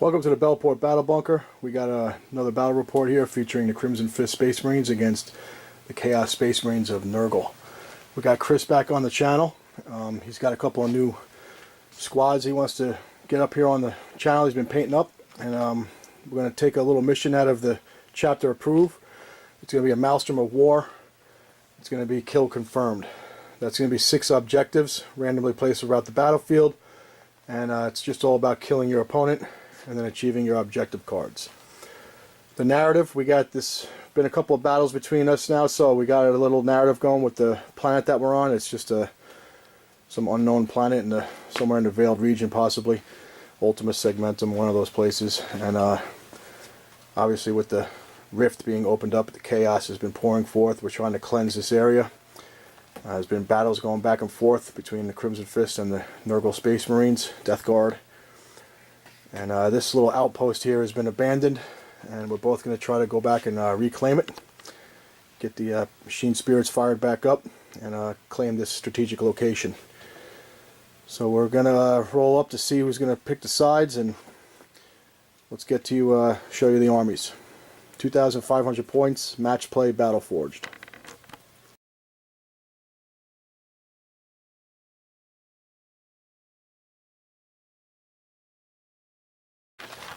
Welcome to the Bellport Battle Bunker. We got another battle report here featuring the Crimson Fist Space Marines against the Chaos Space Marines of Nurgle. We got Chris back on the channel. He's got a couple of new squads he wants to get up here on the channel. He's been painting up, and we're going to take a little mission out of the chapter Approve. It's going to be a Maelstrom of War. It's going to be kill confirmed. That's going to be 6 objectives randomly placed throughout the battlefield, and it's just all about killing your opponent and then achieving your objective cards. The narrative, we got this, been a couple of battles between us now, so we got a little narrative going with the planet that we're on. It's just some unknown planet somewhere in the Veiled region, possibly. Ultima Segmentum, one of those places. And obviously with the rift being opened up, the chaos has been pouring forth. We're trying to cleanse this area. There's been battles going back and forth between the Crimson Fist and the Nurgle Space Marines, Deathguard. And this little outpost here has been abandoned, and we're both going to try to go back and reclaim it, get the machine spirits fired back up, and claim this strategic location. So we're going to roll up to see who's going to pick the sides, and let's get to show you the armies. 2,500 points, match play, battle forged.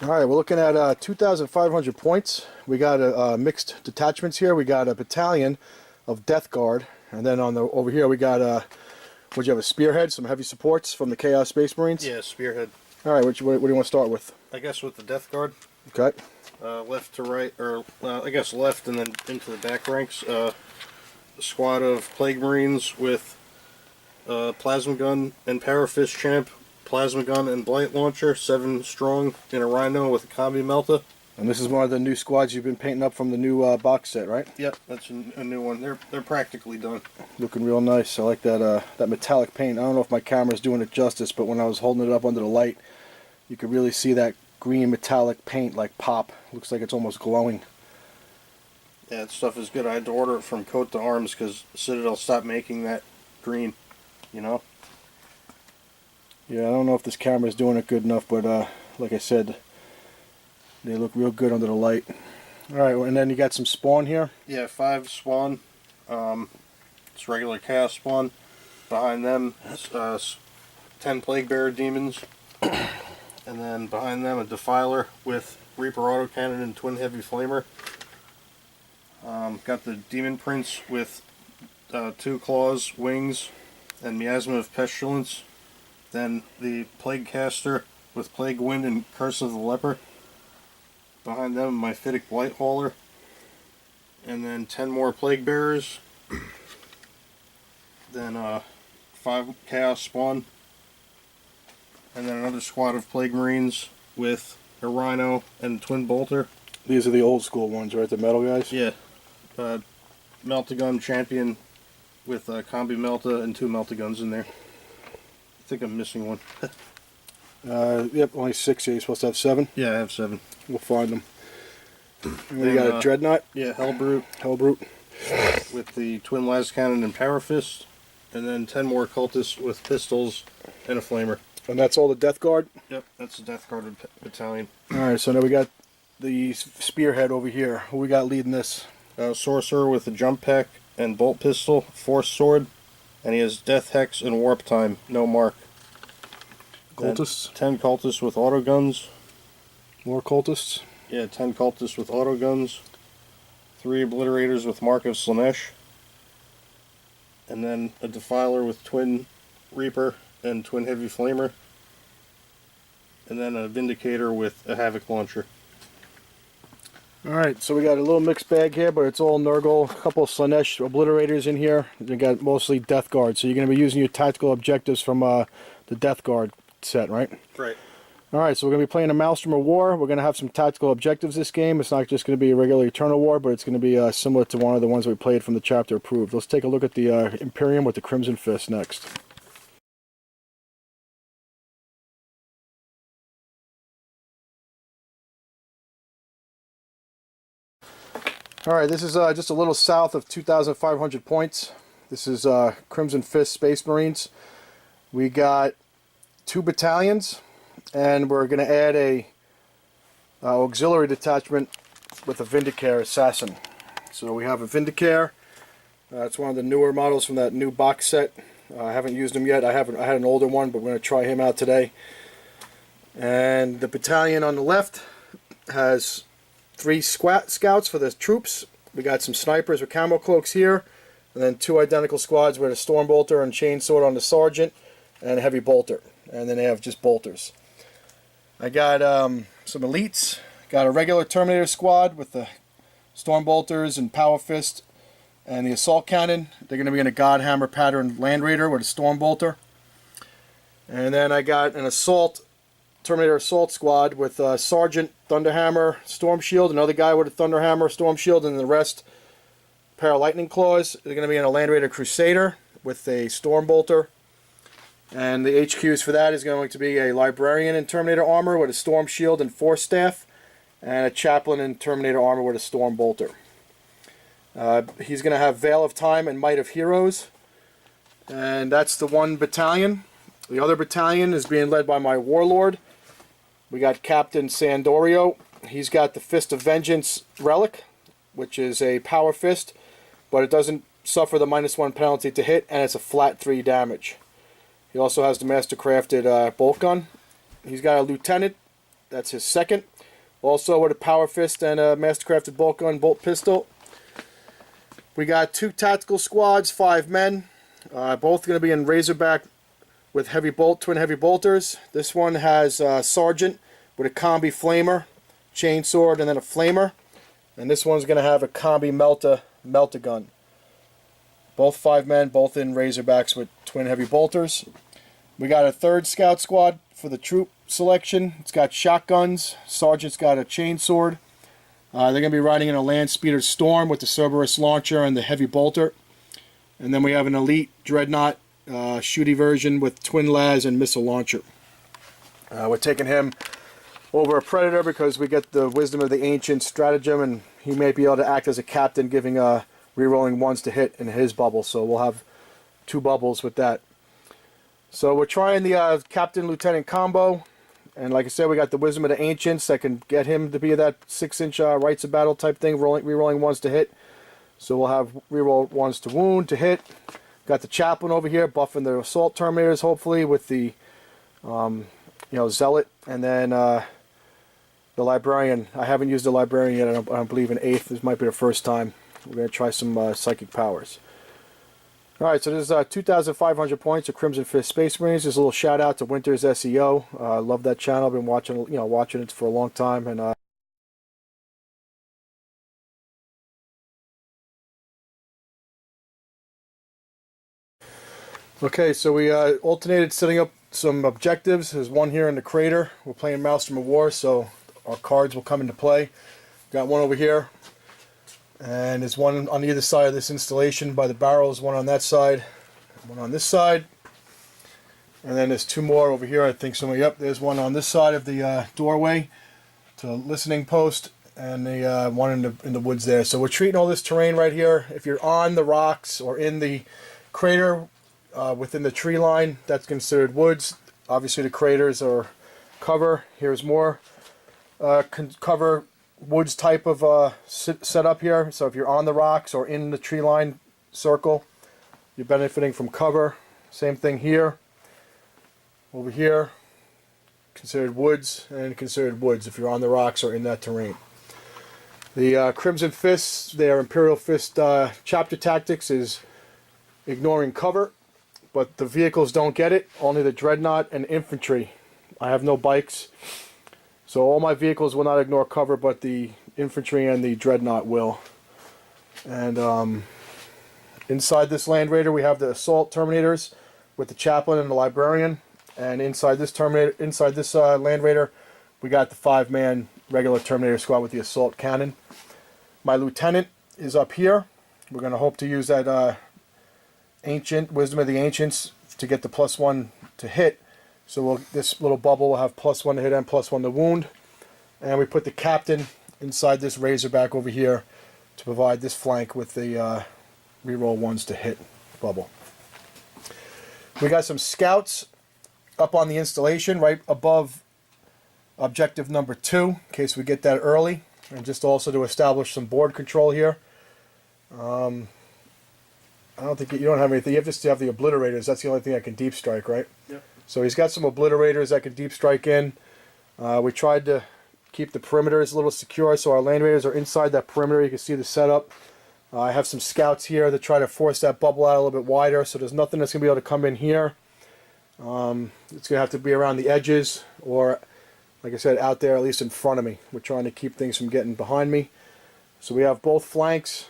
Alright, we're looking at 2,500 points. We got mixed detachments here. We got a battalion of Deathguard, and then on the over here we got would you have a spearhead, some heavy supports from the Chaos Space Marines? Yeah, spearhead. Alright, what do you want to start with? I guess with the Deathguard. Okay. Left to right, or I guess left and then into the back ranks. A squad of Plague Marines with Plasma Gun and Power Fist Champ, Plasma Gun and Blight Launcher, 7 strong, in a Rhino with a Combi Melta. And this is one of the new squads you've been painting up from the new box set, right? Yep, that's a new one. They're practically done. Looking real nice. I like that that metallic paint. I don't know if my camera's doing it justice, but when I was holding it up under the light, you could really see that green metallic paint like pop. Looks like it's almost glowing. Yeah, that stuff is good. I had to order it from Coat to Arms because Citadel stopped making that green, you know? Yeah, I don't know if this camera is doing it good enough, but like I said, they look real good under the light. Alright, and then you got some spawn here. Yeah, 5 spawn. It's regular chaos spawn. Behind them, 10 Plague Bearer demons. And then behind them, a Defiler with Reaper autocannon and Twin Heavy Flamer. Got the Demon Prince with 2 claws, wings, and Miasma of Pestilence. Then the Plague Caster with Plague Wind and Curse of the Leper. Behind them, my Phytic Blight Hauler. And then 10 more Plague Bearers. Then 5 Chaos Spawn. And then another squad of Plague Marines with a Rhino and a Twin Bolter. These are the old school ones, right? The metal guys? Yeah. Meltagun Champion with Combi Melta and 2 Meltaguns in there. I think I'm missing one. Yep, only 6 here. You're supposed to have 7? Yeah, I have 7. We'll find them. And we got a Dreadnought. Yeah, Hellbrute. Hellbrute. With the Twin Lascannon and Power Fist. And then 10 more Cultists with pistols and a Flamer. And that's all the Deathguard? Yep, that's the Deathguard battalion. Alright, so now we got the spearhead over here. Who we got leading this? Sorcerer with a Jump Pack and Bolt Pistol, Force Sword. And he has Death Hex and Warp Time, no mark. Cultists? 10 Cultists with autoguns. More cultists? Yeah, 10 Cultists with autoguns. 3 Obliterators with Mark of Slanesh. And then a Defiler with Twin Reaper and Twin Heavy Flamer. And then a Vindicator with a Havoc Launcher. Alright, so we got a little mixed bag here, but it's all Nurgle. A couple of Slanesh Obliterators in here. We got mostly Deathguard. So you're going to be using your tactical objectives from the Deathguard set, right? Right. Alright, so we're going to be playing a Maelstrom of War. We're going to have some tactical objectives this game. It's not just going to be a regular Eternal War, but it's going to be similar to one of the ones we played from the chapter Approved. Let's take a look at the Imperium with the Crimson Fist next. Alright, this is just a little south of 2,500 points. This is Crimson Fist Space Marines. We got 2 battalions, and we're going to add a auxiliary detachment with a Vindicare assassin. So we have a Vindicare. It's one of the newer models from that new box set. I haven't used him yet. I had an older one, but we're going to try him out today. And the battalion on the left has 3 scouts for the troops. We got some snipers with camo cloaks here, and then 2 identical squads with a storm bolter and chainsword on the sergeant and a heavy bolter. And then they have just bolters. I got some elites. Got a regular Terminator squad with the storm bolters and power fist and the assault cannon. They're going to be in a Godhammer pattern Land Raider with a storm bolter. And then I got an Terminator assault squad with Sergeant Thunderhammer Storm Shield, another guy with a Thunderhammer Storm Shield, and the rest pair of Lightning Claws. They're going to be in a Land Raider Crusader with a Storm Bolter. And the HQs for that is going to be a Librarian in Terminator armor with a Storm Shield and Force Staff, and a Chaplain in Terminator armor with a Storm Bolter. He's going to have Veil of Time and Might of Heroes. And that's the one battalion. The other battalion is being led by my Warlord. We got Captain Sandorio. He's got the Fist of Vengeance relic, which is a power fist, but it doesn't suffer the -1 penalty to hit, and it's a flat 3 damage. He also has the master-crafted bolt gun. He's got a lieutenant. That's his second. Also with a power fist and a master-crafted bolt gun, bolt pistol. We got 2 tactical squads, 5 men. Both going to be in Razorback with twin heavy bolters. This one has Sergeant with a combi flamer, chainsword, and then a flamer. And this one's going to have a combi melta gun. Both 5 men, both in Razorbacks with twin heavy bolters. We got a 3rd scout squad for the troop selection. It's got shotguns. Sergeant's got a chainsword. They're going to be riding in a Land Speeder Storm with the Cerberus launcher and the heavy bolter. And then we have an elite Dreadnought shooty version with twin las and missile launcher. We're taking him over a Predator because we get the Wisdom of the Ancient stratagem, and he may be able to act as a captain, giving rerolling 1s to hit in his bubble. So we'll have 2 bubbles with that. So we're trying the Captain-Lieutenant combo, and like I said, we got the Wisdom of the Ancients that can get him to be that 6-inch Rights of Battle type thing, rerolling 1s to hit. So we'll have reroll 1s to wound, to hit. Got the Chaplain over here buffing the Assault Terminators, hopefully, with the Zealot, and then the Librarian. I haven't used the Librarian yet. I don't believe in 8th. This might be the first time. We're going to try some Psychic Powers. Alright, so this is 2,500 points of Crimson Fist Space Marines. Just a little shout out to wintersSEO. I love that channel. I've been watching it for a long time, and okay, so we alternated setting up some objectives. There's one here in the crater. We're playing Maelstrom of War, so our cards will come into play. Got one over here. And there's one on either side of this installation by the barrels, one on that side, one on this side. And then there's 2 more over here, I think somewhere. Yep, there's one on this side of the doorway to listening post, and the one in the woods there. So we're treating all this terrain right here. If you're on the rocks or in the crater within the tree line, that's considered woods. Obviously the craters are cover. Here's more cover woods type of setup here. So if you're on the rocks or in the tree line circle, you're benefiting from cover. Same thing here. Over here, considered woods, and considered woods if you're on the rocks or in that terrain. The Crimson Fists, their Imperial Fist chapter tactics is ignoring cover, but the vehicles don't get it. Only the Dreadnought and Infantry. I have no bikes. So all my vehicles will not ignore cover, but the Infantry and the Dreadnought will. And inside this Land Raider, we have the Assault Terminators with the Chaplain and the Librarian. And inside this Land Raider, we got the 5-man regular Terminator squad with the Assault Cannon. My Lieutenant is up here. We're going to hope to use that Ancient Wisdom of the Ancients to get the +1 to hit. So this little bubble will have +1 to hit and +1 to wound. And we put the Captain inside this Razorback over here to provide this flank with the reroll 1s to hit bubble. We got some scouts up on the installation right above objective number 2, in case we get that early, and just also to establish some board control here. I don't think you don't have anything. You have to have the obliterators. That's the only thing that can deep strike, right? Yep. So he's got some obliterators that can deep strike in. We tried to keep the perimeters a little secure, so our land raiders are inside that perimeter. You can see the setup. I have some scouts here to try to force that bubble out a little bit wider, so there's nothing that's going to be able to come in here. It's going to have to be around the edges, or, like I said, out there, at least in front of me. We're trying to keep things from getting behind me. So we have both flanks,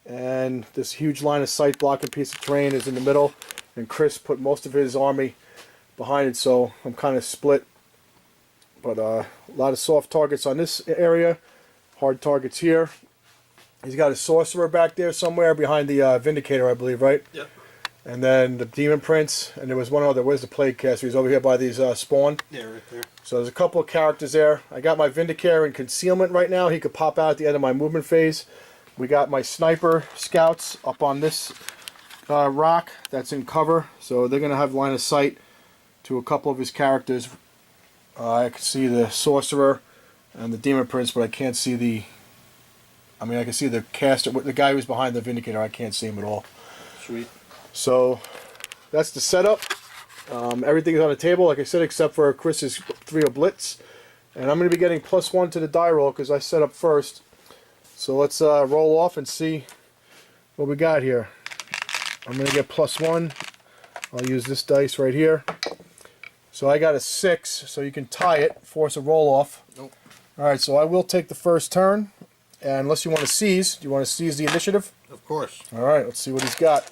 and this huge line of sight blocking piece of terrain is in the middle, and Chris put most of his army behind it, so I'm kind of split. But a lot of soft targets on this area, hard targets here. He's got a sorcerer back there somewhere behind the Vindicator, I believe, right? Yep. And then the Demon Prince, and there was one other. Where's the Plague Caster? He's over here by these spawn. Yeah, right there. So there's a couple of characters there. I got my Vindicator in concealment right now. He could pop out at the end of my movement phase. We got my sniper scouts up on this rock that's in cover, so they're going to have line of sight to a couple of his characters. I can see the sorcerer and the Demon Prince, but I can't see the... I mean, I can see the caster, the guy who's behind the Vindicator. I can't see him at all. Sweet. So that's the setup. Everything's on the table, like I said, except for Chris's 3 oblits. And I'm going to be getting +1 to the die roll because I set up first. So let's roll off and see what we got here. I'm going to get +1. I'll use this dice right here. So I got a 6, so you can tie it, force a roll off. Nope. Alright, so I will take the first turn. And unless you want to seize, do you want to seize the initiative? Of course. Alright, let's see what he's got.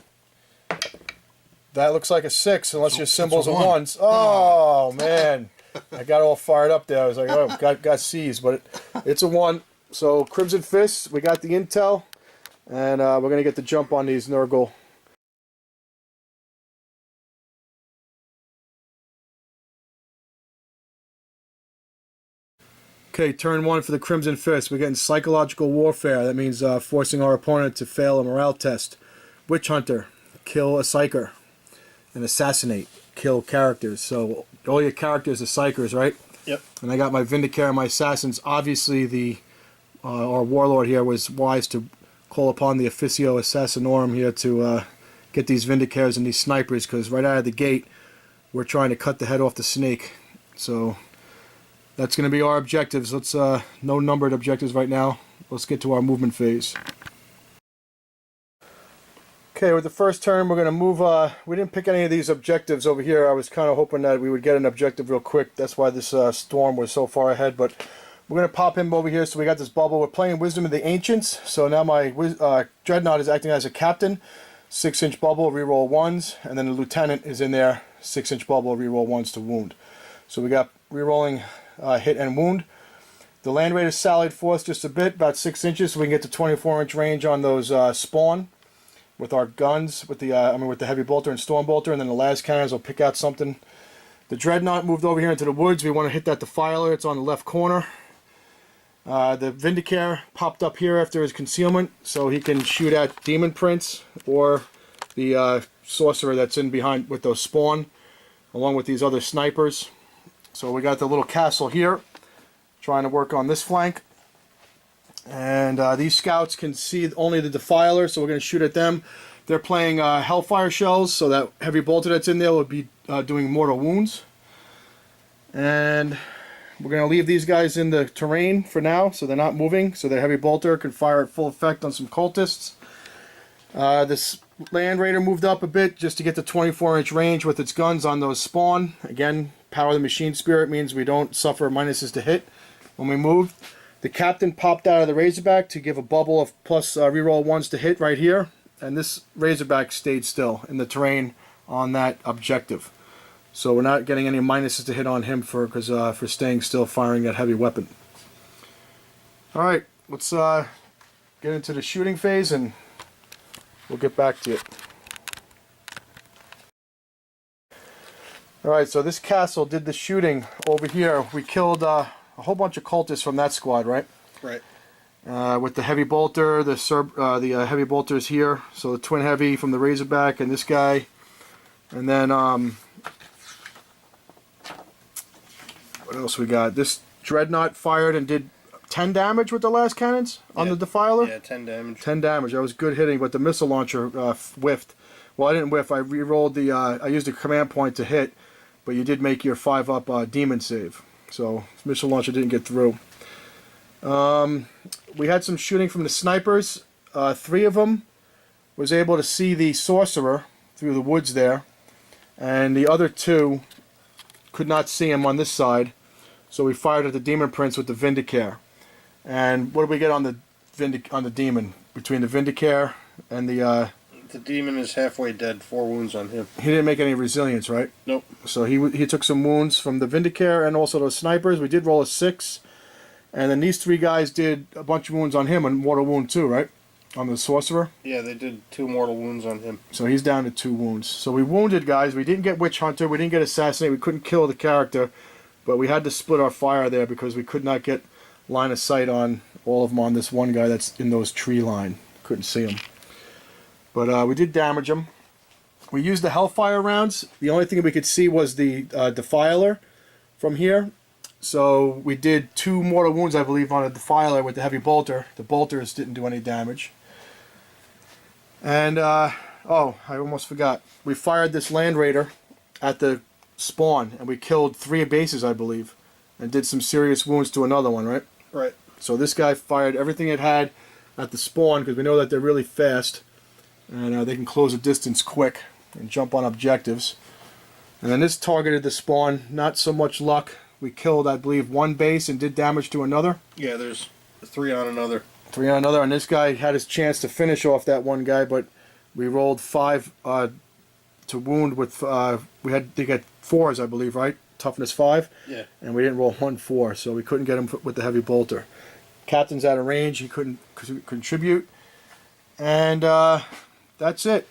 That looks like a 6, unless your symbols are 1s. Oh, man. I got all fired up there. I was like, oh, got seized, but it's a 1. So, Crimson Fists, we got the intel, and we're going to get the jump on these Nurgle. Okay, turn 1 for the Crimson Fist. We're getting psychological warfare. That means forcing our opponent to fail a morale test. Witch Hunter, kill a psyker. And assassinate, kill characters. So all your characters are psychers, right? Yep. And I got my Vindicator and my assassins. Obviously, the our warlord here was wise to call upon the Officio Assassinorum here to get these Vindicators and these snipers, because right out of the gate, we're trying to cut the head off the snake. So that's going to be our objectives. Let's no numbered objectives right now. Let's get to our movement phase. Okay, with the first turn, we're going to move. We didn't pick any of these objectives over here. I was kind of hoping that we would get an objective real quick. That's why this storm was so far ahead. But we're going to pop him over here. So we got this bubble. We're playing Wisdom of the Ancients. So now my Dreadnought is acting as a captain. 6-inch bubble, reroll 1s. And then the lieutenant is in there. 6-inch bubble, reroll 1s to wound. So we got rerolling hit and wound. The Land Raiders sallied forth just a bit, about 6 inches, so we can get to 24-inch range on those spawn with our guns, with the with the heavy bolter and storm bolter, and then the las cannons will pick out something. The Dreadnought moved over here into the woods. We want to hit that defiler. It's on the left corner. The Vindicator popped up here after his concealment, so he can shoot at Demon Prince or the sorcerer that's in behind with those spawn, along with these other snipers. So we got the little castle here, trying to work on this flank. And these scouts can see only the defiler, so we're going to shoot at them. They're playing Hellfire shells, so that heavy bolter that's in there will be doing mortal wounds. And we're going to leave these guys in the terrain for now, so they're not moving, so the heavy bolter can fire at full effect on some cultists. This Land Raider moved up a bit just to get the 24-inch range with its guns on those spawn. Again, Power of the Machine Spirit means we don't suffer minuses to hit when we move. The captain popped out of the Razorback to give a bubble of plus reroll 1s to hit right here. And this Razorback stayed still in the terrain on that objective. So we're not getting any minuses to hit on him for staying still firing that heavy weapon. Alright, let's get into the shooting phase and we'll get back to it. Alright, so this castle did the shooting over here. We killed a whole bunch of cultists from that squad, right? Right. With the heavy bolter, the heavy bolter is here. So the twin heavy from the Razorback and this guy. And then, what else we got? This Dreadnought fired and did 10 damage with the last cannons on the Defiler. Yeah, 10 damage. 10 damage. That was good hitting, but the missile launcher whiffed. Well, I didn't whiff. I re-rolled the. I used the command point to hit, but you did make your 5-up demon save. So missile launcher didn't get through. We had some shooting from the snipers. 3 of them was able to see the sorcerer through the woods there, and the other 2 could not see him on this side. So we fired at the demon prince with the Vindicare. And what did we get on the demon? Between the Vindicare and the demon is halfway dead. 4 wounds on him. He didn't make any resilience, right? Nope. So he took some wounds from the Vindicare and also those snipers. We did roll a 6. And then these 3 guys did a bunch of wounds on him, and mortal wound 2, right? On the sorcerer. Yeah, they did 2 mortal wounds on him. So he's down to 2 wounds. So we wounded guys. We didn't get Witch Hunter. We didn't get Assassinate. We couldn't kill the character. But we had to split our fire there because we could not get line of sight on all of them on this one guy that's in those tree line. Couldn't see him. But we did damage him. We used the Hellfire rounds. The only thing we could see was the Defiler from here. So we did 2 mortal wounds, I believe, on a Defiler with the heavy bolter. The bolters didn't do any damage. And, oh, I almost forgot. We fired this Land Raider at the spawn, and we killed 3 bases, I believe, and did some serious wounds to another one, right? Right. So this guy fired everything it had at the spawn, because we know that they're really fast, and they can close a distance quick and jump on objectives. And then this targeted the spawn. Not so much luck. We killed, I believe, 1 base and did damage to another. Yeah, there's 3 on another. 3 on another, and this guy had his chance to finish off that one guy, but we rolled 5 to wound with. They got 4s, I believe, right? Toughness 5. Yeah. And we didn't roll 1 4, so we couldn't get him with the heavy bolter. Captain's out of range. He couldn't contribute, and that's it.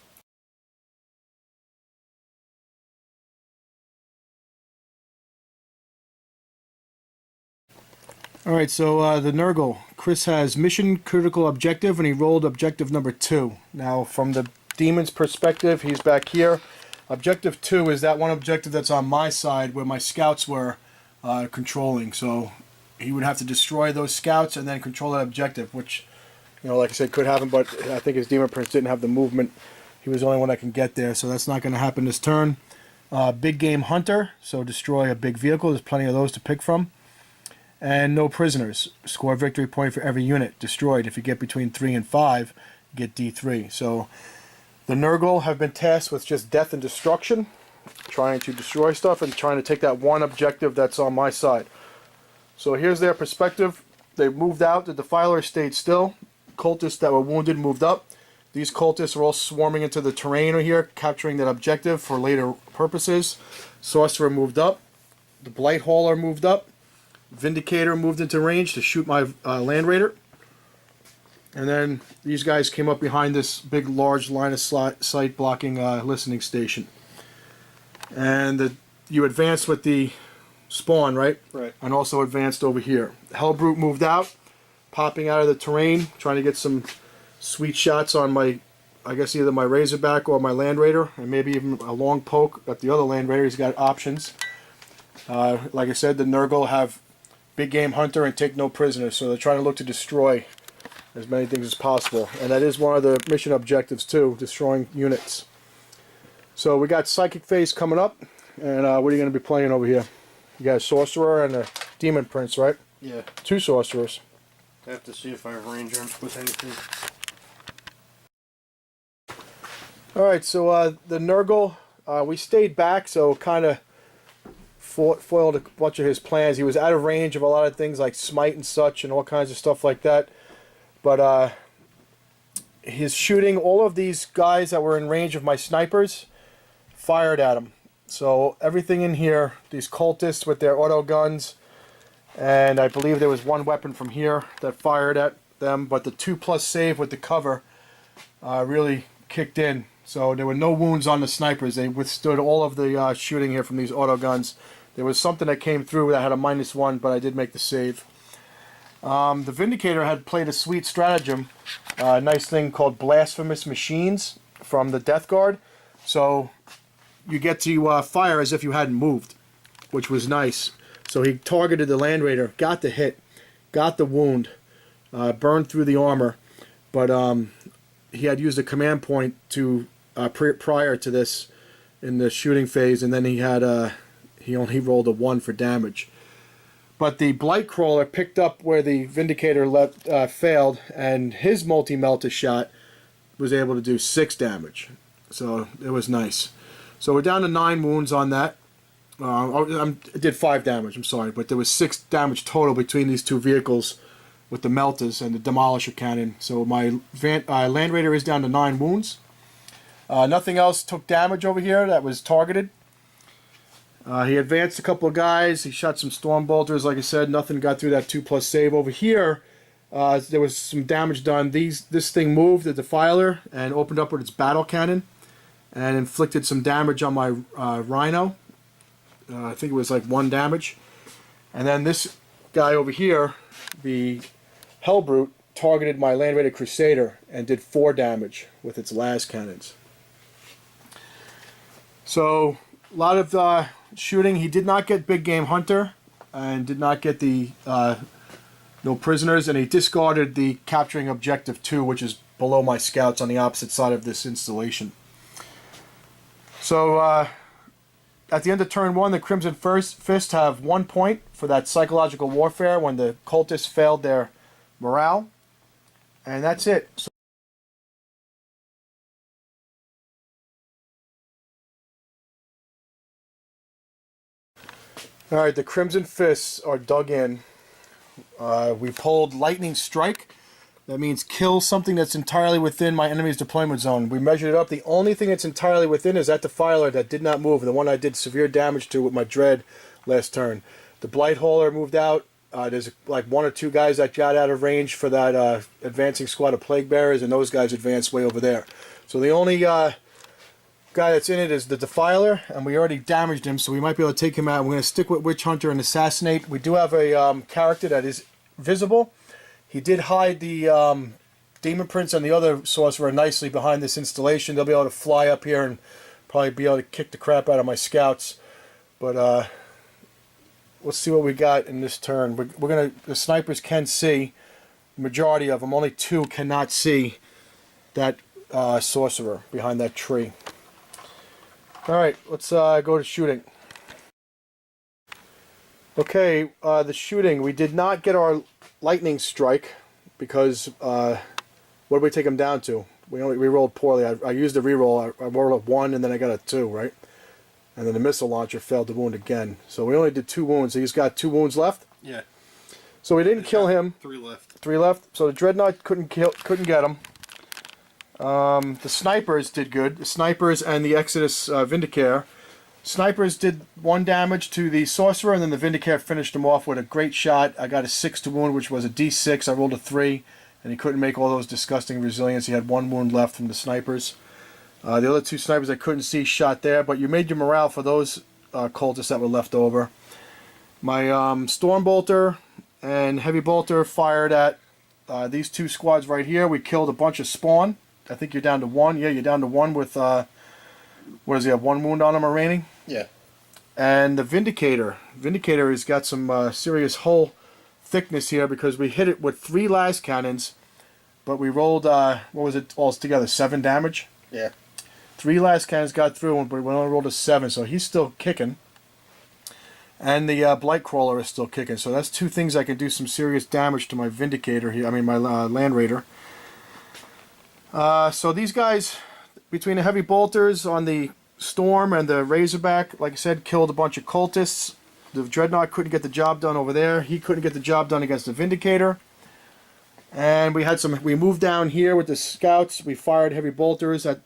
Alright, so the Nurgle. Chris has mission critical objective, and he rolled objective number 2. Now, from the demon's perspective, he's back here. Objective 2 is that one objective that's on my side where my scouts were controlling. So he would have to destroy those scouts and then control that objective, which, you know, like I said, could happen, but I think his demon prince didn't have the movement. He was the only one that can get there, so that's not going to happen this turn. Big game hunter, so destroy a big vehicle. There's plenty of those to pick from. And no prisoners. Score a victory point for every unit destroyed. If you get between 3 and 5, you get D3. So the Nurgle have been tasked with just death and destruction, trying to destroy stuff and trying to take that one objective that's on my side. So here's their perspective. They moved out. The Defiler stayed still. Cultists that were wounded moved up. These cultists are all swarming into the terrain over here, capturing that objective for later purposes. Sorcerer moved up. The Blight Hauler moved up. Vindicator moved into range to shoot my Land Raider. And then these guys came up behind this big, large line of sight blocking listening station. And you advanced with the spawn, right? Right. And also advanced over here. Hellbrute moved out, popping out of the terrain, trying to get some sweet shots on my, I guess either my Razorback or my Land Raider, and maybe even a long poke at the other Land Raider. He's got options. Like I said, the Nurgle have big game hunter and take no prisoners, so they're trying to look to destroy as many things as possible, and that is one of the mission objectives too, destroying units. So we got Psychic Phase coming up, and what are you going to be playing over here? You got a Sorcerer and a Demon Prince, right? Yeah. 2 Sorcerers. I have to see if I have range with anything. Alright, so the Nurgle, we stayed back, so kind of foiled a bunch of his plans. He was out of range of a lot of things like smite and such and all kinds of stuff like that. But his shooting, all of these guys that were in range of my snipers fired at him. So everything in here, these cultists with their auto guns, and I believe there was 1 weapon from here that fired at them, but the 2+ save with the cover really kicked in. So there were no wounds on the snipers. They withstood all of the shooting here from these auto guns. There was something that came through that had a -1, but I did make the save. The Vindicator had played a sweet stratagem, a nice thing called Blasphemous Machines from the Deathguard. So you get to fire as if you hadn't moved, which was nice. So he targeted the Land Raider, got the hit, got the wound, burned through the armor, but he had used a command point to prior to this in the shooting phase, and then he only rolled a 1 for damage. But the Blight Crawler picked up where the Vindicator failed, and his multi-melta shot was able to do 6 damage. So it was nice. So we're down to 9 wounds on that. I did 5 damage, I'm sorry, but there was 6 damage total between these two vehicles with the Meltas and the Demolisher Cannon. So my Land Raider is down to 9 wounds. Nothing else took damage over here that was targeted. He advanced a couple of guys. He shot some Storm Bolters. Like I said, nothing got through that 2+ save. Over here, there was some damage done. This thing moved, the Defiler, and opened up with its battle cannon and inflicted some damage on my Rhino. I think it was like 1 damage. And then this guy over here, the Hellbrute, targeted my Land Raider Crusader and did 4 damage with its las cannons. So a lot of shooting. He did not get Big Game Hunter and did not get the no prisoners, and he discarded the capturing objective 2, which is below my scouts on the opposite side of this installation. So at the end of turn 1, the Crimson Fist have 1 point for that psychological warfare when the cultists failed their morale, and that's it. So alright, the Crimson Fists are dug in. We pulled Lightning Strike. That means kill something that's entirely within my enemy's deployment zone. We measured it up. The only thing that's entirely within is that Defiler that did not move, the one I did severe damage to with my Dread last turn. The Blight Hauler moved out. There's like 1 or 2 guys that got out of range for that advancing squad of Plague Bearers, and those guys advanced way over there. So the only guy that's in it is the Defiler, and we already damaged him, so we might be able to take him out. We're going to stick with Witch Hunter and Assassinate. We do have a character that is visible. He did hide the Demon Prince and the other Sorcerer nicely behind this installation. They'll be able to fly up here and probably be able to kick the crap out of my scouts. But let's see what we got in this turn. The snipers can see, the majority of them. Only 2 cannot see that Sorcerer behind that tree. Alright, let's go to shooting. Okay, the shooting. We did not get our Lightning Strike because what did we take him down to? We rolled poorly. I used a reroll. I rolled a 1 and then I got a 2, right? And then the missile launcher failed to wound again. So we only did 2 wounds. He's got 2 wounds left. Yeah. So we didn't kill him. 3 left. 3 left. So the Dreadnought couldn't get him. The snipers did good. The snipers and the Exodus Vindicare. Snipers did 1 damage to the Sorcerer, and then the Vindicare finished him off with a great shot. I got a 6 to wound, which was a D6. I rolled a 3, and he couldn't make all those disgusting resilience. He had 1 wound left from the snipers. The other 2 snipers I couldn't see shot there, but you made your morale for those cultists that were left over. My Storm Bolter and Heavy Bolter fired at these 2 squads right here. We killed a bunch of spawn. I think you're down to 1. Yeah, you're down to 1 with, what does he have, 1 wound on him remaining? Yeah. And the Vindicator. Vindicator has got some serious hull thickness here because we hit it with 3 las cannons, but we rolled, what was it all together, 7 damage? Yeah. 3 las cannons got through, but we only rolled a 7, so he's still kicking. And the Blight Crawler is still kicking, so that's 2 things that can do some serious damage to my Vindicator here, my Land Raider. So these guys, between the Heavy Bolters on the Storm and the Razorback, like I said, killed a bunch of cultists. The Dreadnought couldn't get the job done over there. He couldn't get the job done against the Vindicator. And we moved down here with the scouts. We fired Heavy Bolters that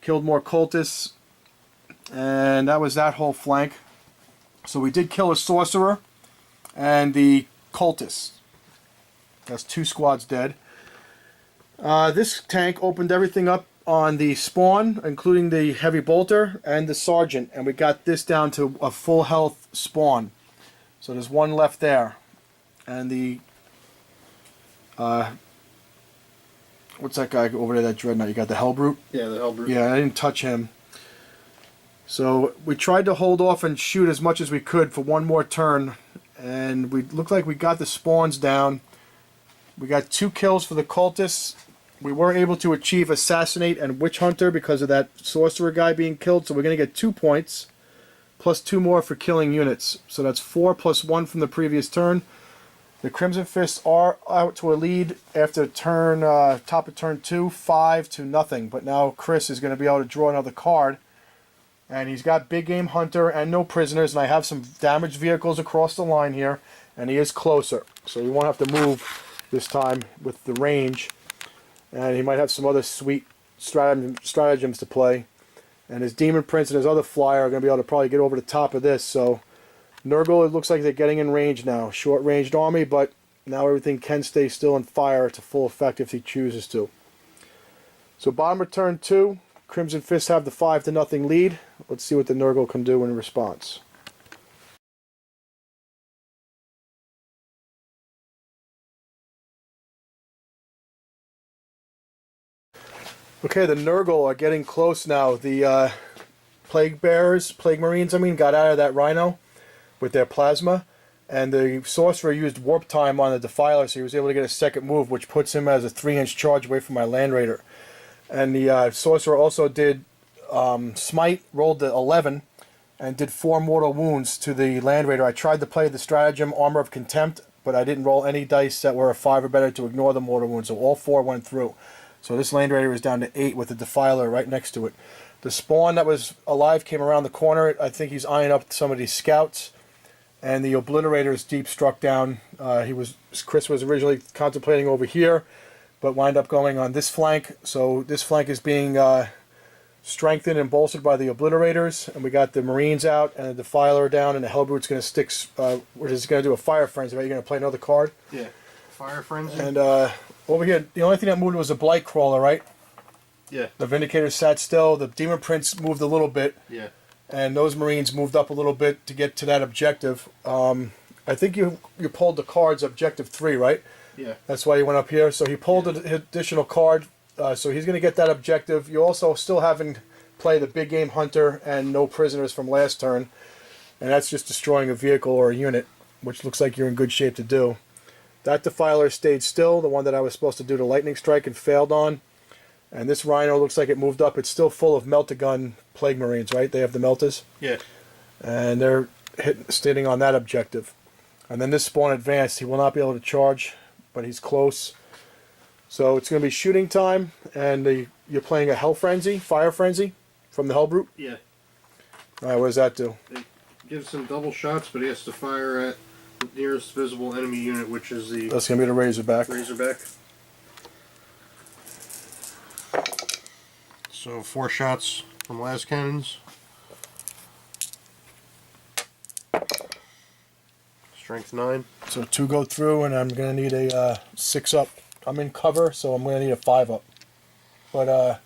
killed more cultists. And that was that whole flank. So we did kill a Sorcerer and the cultists. That's 2 squads dead. This tank opened everything up on the spawn, including the Heavy Bolter and the Sergeant, and we got this down to a full health spawn. So there's 1 left there. And the what's that guy over there, that Dreadnought? You got the Hellbrute? Yeah, the Hellbrute. Yeah, I didn't touch him. So we tried to hold off and shoot as much as we could for one more turn, and we looked like we got the spawns down. We got 2 kills for the cultists. We weren't able to achieve assassinate and witch hunter because of that sorcerer guy being killed, so we're going to get 2 points plus 2 more for killing units. So that's 4 plus 1 from the previous turn. The Crimson Fists are out to a lead after turn top of turn 2, 5-0. But now Chris is going to be able to draw another card. And he's got big game hunter and no prisoners, and I have some damaged vehicles across the line here, and he is closer. So he won't have to move this time with the range. And he might have some other sweet stratagems to play. And his Demon Prince and his other flyer are going to be able to probably get over the top of this. So Nurgle, it looks like they're getting in range now. Short-ranged army, but now everything can stay still and fire to full effect if he chooses to. So bottom of turn 2, Crimson Fists have the 5-0 lead. Let's see what the Nurgle can do in response. Okay, the Nurgle are getting close now. The Plague Marines, got out of that Rhino with their plasma, and the Sorcerer used Warp Time on the Defiler, so he was able to get a second move, which puts him as a 3-inch charge away from my Land Raider. And the Sorcerer also did Smite, rolled the 11, and did 4 mortal wounds to the Land Raider. I tried to play the stratagem Armor of Contempt, but I didn't roll any dice that were a 5 or better to ignore the mortal wounds, so all 4 went through. So this Land Raider is down to 8 with the Defiler right next to it. The Spawn that was alive came around the corner. I think he's eyeing up some of these scouts. And the Obliterator is deep struck down. Chris was originally contemplating over here, but wound up going on this flank. So this flank is being strengthened and bolstered by the Obliterators. And we got the Marines out and the Defiler down, and the Hellbrute's going to stick, what is going to do, a Fire Frenzy, right? You're going to play another card? Yeah, Fire Frenzy. And over here, the only thing that moved was a Blight Crawler, right? Yeah. The Vindicator sat still. The Demon Prince moved a little bit. Yeah. And those Marines moved up a little bit to get to that objective. I think you pulled the cards objective 3, right? Yeah. That's why you went up here. So he pulled an additional card. So he's going to get that objective. You also still haven't played the big game hunter and no prisoners from last turn. And that's just destroying a vehicle or a unit, which looks like you're in good shape to do. That Defiler stayed still, the one that I was supposed to do the lightning strike and failed on. And this Rhino looks like it moved up. It's still full of Melt-A-Gun Plague Marines, right? They have the Meltas? Yeah. And they're standing on that objective. And then this Spawn advanced. He will not be able to charge, but he's close. So it's going to be shooting time, and you're playing a Hell Frenzy, Fire Frenzy, from the Hellbrute? Yeah. All right, what does that do? It gives him double shots, but he has to fire at the nearest visible enemy unit, which is the... That's going to be the Razorback. Razorback. So 4 shots from las cannons. Strength 9. So 2 go through, and I'm going to need a 6 up. I'm in cover, so I'm going to need a 5 up. But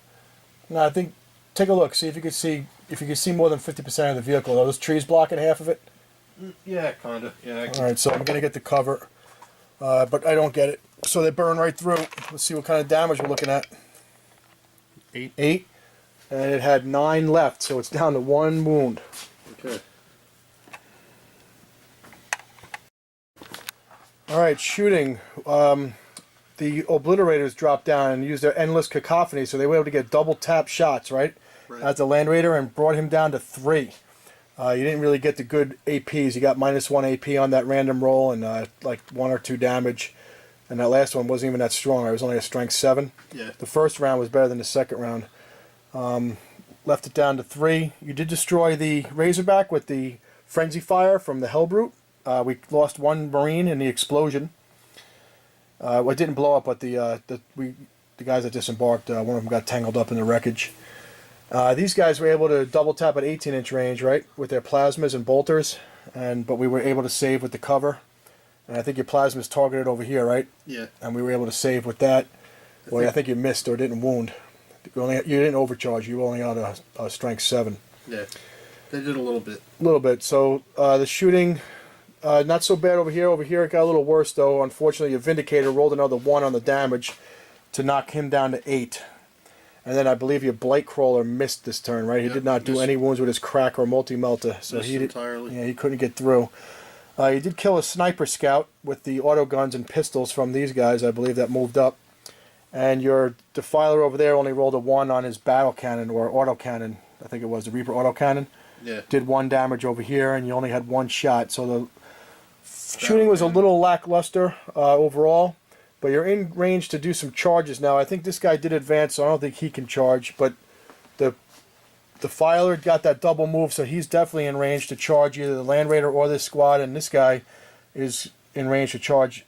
no, I think take a look. See if you can see more than 50% of the vehicle. Are those trees blocking half of it? Yeah, kind of. Yeah. All right, so I'm going to get the cover, but I don't get it. So they burn right through. Let's see what kind of damage we're looking at. 8. 8, and it had 9 left, so it's down to 1 wound. Okay. All right, shooting. The Obliterators dropped down and used their endless cacophony, so they were able to get double tap shots, right? At the Land Raider, and brought him down to 3. You didn't really get the good APs. You got -1 AP on that random roll and like 1 or 2 damage. And that last one wasn't even that strong. It was only a strength 7. Yeah. The first round was better than the second round. Left it down to 3. You did destroy the Razorback with the Frenzy Fire from the Hellbrute. We lost 1 Marine in the explosion. Well, it didn't blow up, but the guys that disembarked, one of them got tangled up in the wreckage. These guys were able to double tap at 18-inch range, right, with their plasmas and bolters, but we were able to save with the cover. And I think your plasma's targeted over here, right? Yeah. And we were able to save with that. Well, I think you missed or didn't wound. You didn't overcharge. You only got a strength 7. Yeah. They did a little bit. A little bit. So the shooting, not so bad over here. Over here it got a little worse, though. Unfortunately, your Vindicator rolled another 1 on the damage to knock him down to 8. And then I believe your blight crawler missed this turn, right? He Yep, did not do missed. any wounds with his crack or multi-melter, so Missed he did, entirely. yeah, he couldn't get through. He did kill a sniper scout with the auto guns and pistols from these guys, I believe, that moved up. And your Defiler over there only rolled a 1 on his battle cannon or auto cannon. I think it was the Reaper auto cannon. Yeah. Did 1 damage over here, and you only had 1 shot. So the shooting was a little lackluster overall. But you're in range to do some charges now. I think this guy did advance, so I don't think he can charge. But the Defiler got that double move, so he's definitely in range to charge either the Land Raider or this squad. And this guy is in range to charge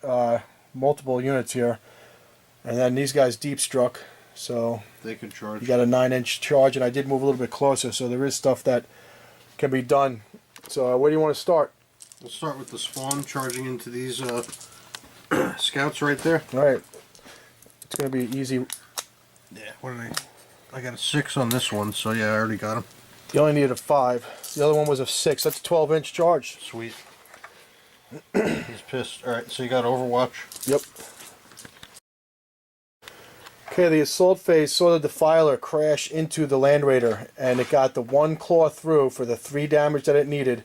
multiple units here. And then these guys deep struck, so they could charge. You got a 9-inch charge, and I did move a little bit closer, so there is stuff that can be done. So where do you want to start? We'll start with the spawn charging into these scouts right there. All right. It's going to be easy. Yeah, what did I got a 6 on this one, so yeah, I already got him. You only needed a 5. The other one was a 6. That's a 12-inch charge. Sweet. He's pissed. Alright, so you got Overwatch. Yep. Okay, the assault phase saw the Defiler crash into the Land Raider, and it got the 1 claw through for the 3 damage that it needed,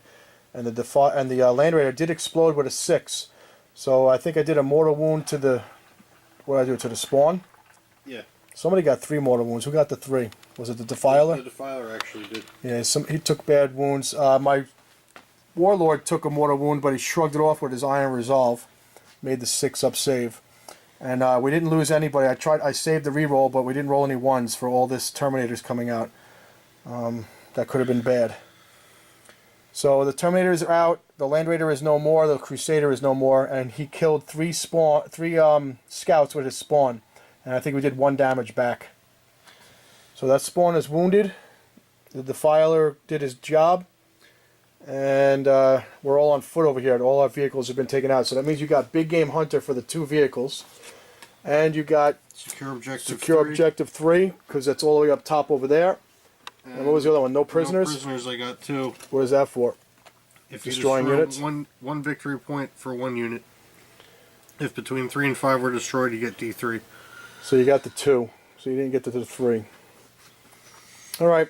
and the Land Raider did explode with a 6. So I think I did a mortal wound to the, what did I do, to the spawn? Yeah. Somebody got 3 mortal wounds. Who got the 3? Was it the Defiler? The Defiler actually did. Yeah, he took bad wounds. My Warlord took a mortal wound, but he shrugged it off with his Iron Resolve, made the 6-up save. And we didn't lose anybody. I saved the reroll, but we didn't roll any 1s for all this Terminators coming out. That could have been bad. So the Terminators are out. The Land Raider is no more. The Crusader is no more. And he killed 3 scouts with his spawn. And I think we did 1 damage back. So that spawn is wounded. The Defiler did his job. And we're all on foot over here. All our vehicles have been taken out. So that means you got Big Game Hunter for the 2 vehicles. And you got Secure Objective 3, because that's all the way up top over there. And what was the other one? No prisoners? No prisoners, I got 2. What is that for? If you Destroying destroy units? one victory point for 1 unit. If between 3 and 5 were destroyed, you get D3. So you got the 2. So you didn't get to the 3. Alright.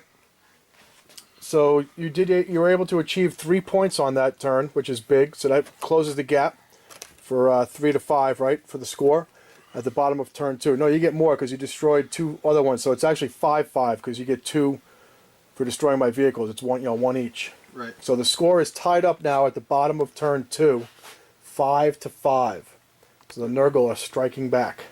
So you were able to achieve 3 points on that turn, which is big. So that closes the gap for 3 to 5, right, for the score at the bottom of turn 2. No, you get more because you destroyed 2 other ones. So it's actually 5-5 because you get 2 for destroying my vehicles. It's 1 each. Right. So the score is tied up now at the bottom of turn 2, 5 to 5. So the Nurgle are striking back.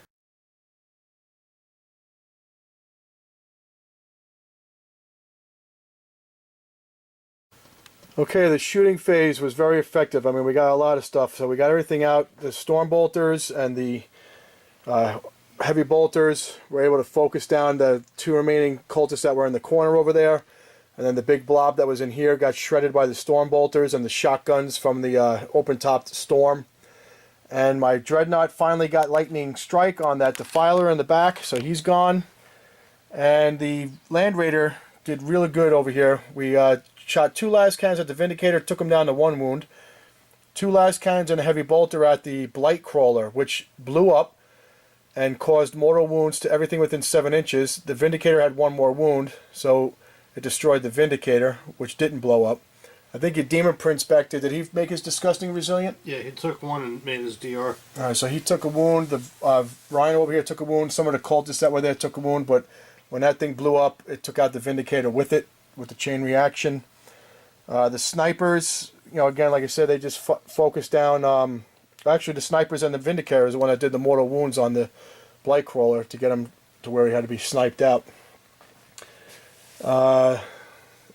Okay, the shooting phase was very effective. I mean, we got a lot of stuff. So we got everything out. The storm bolters and the heavy bolters were able to focus down the 2 remaining cultists that were in the corner over there. And then the big blob that was in here got shredded by the storm bolters and the shotguns from the open-topped storm. And my Dreadnought finally got lightning strike on that Defiler in the back, so he's gone. And the Land Raider did really good over here. We shot 2 las cannons at the Vindicator, took him down to 1 wound. 2 las cannons and a heavy bolter at the Blight Crawler, which blew up and caused mortal wounds to everything within 7 inches. The Vindicator had 1 more wound, so it destroyed the Vindicator, which didn't blow up. I think your Demon Prince back there, did he make his Disgusting Resilient? Yeah, he took 1 and made his DR. Alright, so he took a wound. The Rhino over here took a wound. Some of the cultists that were there took a wound, but when that thing blew up, it took out the Vindicator with it, with the chain reaction. The snipers, again, like I said, they just focused down. Actually, the snipers and the Vindicator is the one that did the mortal wounds on the Blight Crawler to get him to where he had to be sniped out.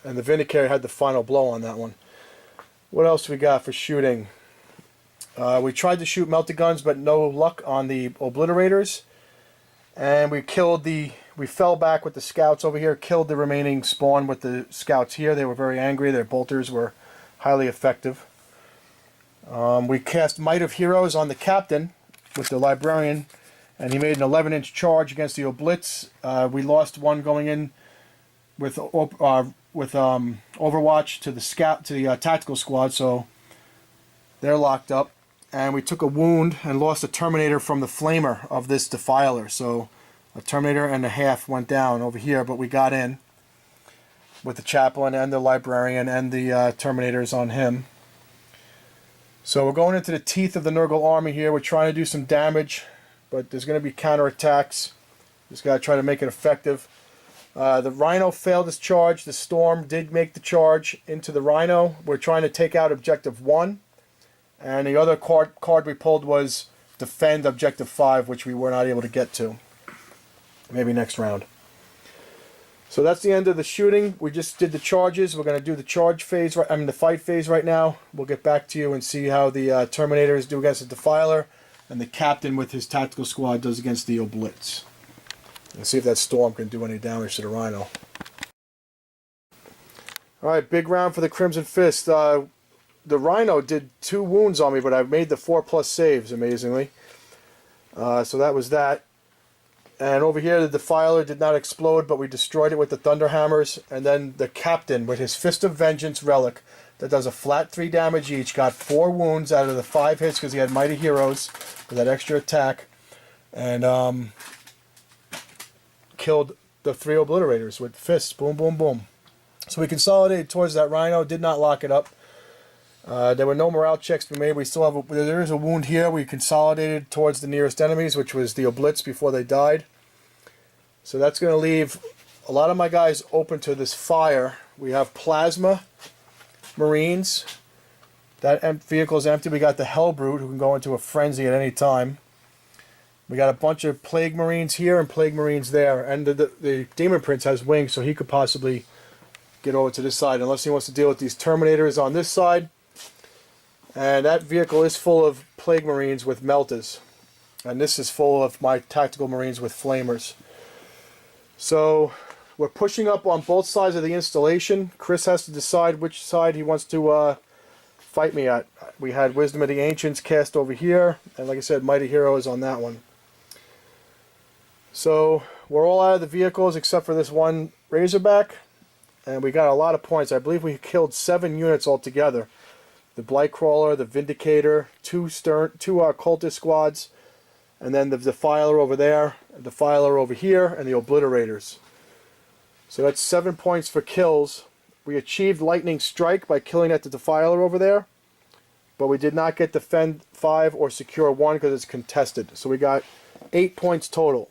And the Vindicator had the final blow on that one. What else we got for shooting? We tried to shoot melted guns, but no luck on the Obliterators. And we fell back with the scouts over here, killed the remaining spawn with the scouts here. They were very angry. Their bolters were highly effective. We cast Might of Heroes on the captain with the Librarian, and he made an 11-inch charge against the Oblits. We lost 1 going in with Overwatch to the tactical squad, so they're locked up. And we took a wound and lost a Terminator from the Flamer of this Defiler. So A Terminator and a half went down over here, but we got in with the chaplain and the librarian and the Terminators on him. So we're going into the teeth of the Nurgle army here. We're trying to do some damage, but there's going to be counterattacks. Just got to try to make it effective. The Rhino failed his charge. The Storm did make the charge into the Rhino. We're trying to take out Objective 1. And the other card we pulled was Defend Objective 5, which we were not able to get to. Maybe next round. So that's the end of the shooting. We just did the charges. We're going to do the charge phase, the fight phase right now. We'll get back to you and see how the Terminators do against the Defiler, and the Captain with his tactical squad does against the Oblitz. And see if that Storm can do any damage to the Rhino. Alright, big round for the Crimson Fist. The Rhino did 2 wounds on me, but I made the 4+ saves, amazingly. So that was that. And over here, the Defiler did not explode, but we destroyed it with the Thunder Hammers. And then the Captain, with his Fist of Vengeance relic, that does a flat 3 damage each, got 4 wounds out of the 5 hits because he had Mighty Heroes with that extra attack. And killed the 3 Obliterators with fists. Boom, boom, boom. So we consolidated towards that Rhino, did not lock it up. There were no morale checks to be made. We still have there is a wound here. We consolidated towards the nearest enemies, which was the Oblitz before they died. So that's going to leave a lot of my guys open to this fire. We have Plasma Marines. That vehicle is empty. We got the Hellbrute, who can go into a frenzy at any time. We got a bunch of Plague Marines here and Plague Marines there. And the Demon Prince has wings, so he could possibly get over to this side, unless he wants to deal with these Terminators on this side. And that vehicle is full of Plague Marines with Meltas. And this is full of my Tactical Marines with Flamers. So we're pushing up on both sides of the installation. Chris has to decide which side he wants to fight me at. We had Wisdom of the Ancients cast over here. And like I said, Mighty Heroes on that one. So we're all out of the vehicles except for this one Razorback. And we got a lot of points. I believe we killed 7 units altogether. The Blightcrawler, the Vindicator, 2 Cultist squads, and then the Defiler over there, the Defiler over here, and the Obliterators. So that's 7 points for kills. We achieved Lightning Strike by killing at the Defiler over there, but we did not get Defend 5 or Secure 1 because it's contested. So we got 8 points total.